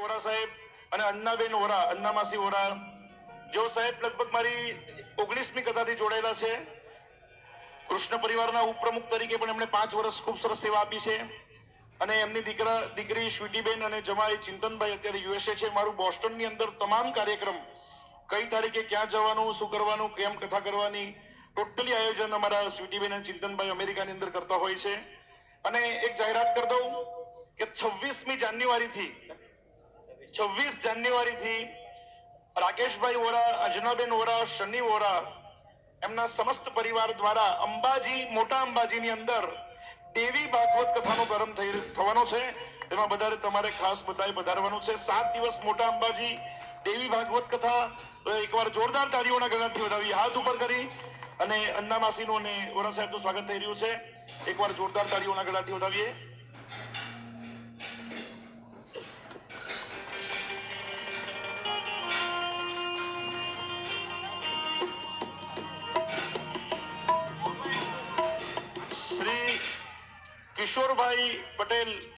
વોરા સાહેબ અને અન્નાબેન વોરા, અન્નામાસી વોરા, જેઓ સાહેબ લગભગ મારી 19મી કથાથી જોડાયેલા છે. કૃષ્ણ પરિવારના ઉપપ્રમુખ તરીકે પણ એમણે 5 વર્ષ ખૂબ સરસ સેવા આપી છે. અને એમની દીકરી સ્વીટીબેન અને જમાઈ ચિંતનભાઈ અત્યારે યુએસએ છે. મારું બોસ્ટનની અંદર તમામ કાર્યક્રમ, કઈ તારીખે ક્યાં જવાનું, શું કરવાનું, કેમ કથા કરવાની, ટોટલી આયોજન અમારા સ્વીટીબેન અને ચિંતનભાઈ અમેરિકાની અંદર કરતા હોય છે. અને એક જાહેરાત કરી દઉં કે 26મી જાન્યુઆરીથી રાકેશભાઈ વોરા, અંજનાબેન વોરા, શનિ વોરા એમના સમસ્ત પરિવાર દ્વારા અંબાજી, મોટા અંબાજીની અંદર દેવી ભાગવત કથાનો પ્રારંભ થવાનો છે. એમાં બધાએ તમારે ખાસ બધાએ પધારવાનું છે. 7 દિવસ મોટા અંબાજી દેવી ભાગવત કથા. એકવાર જોરદાર તાળીઓના ગળાથી વધાવી, હાથ ઉપર કરી અને અન્નામાસીનું અને વોરા સાહેબનું સ્વાગત થઈ રહ્યું છે. એકવાર જોરદાર તાળીઓના ગળાથી વધાવીએ. શ્રી કિશોરભાઈ પટેલ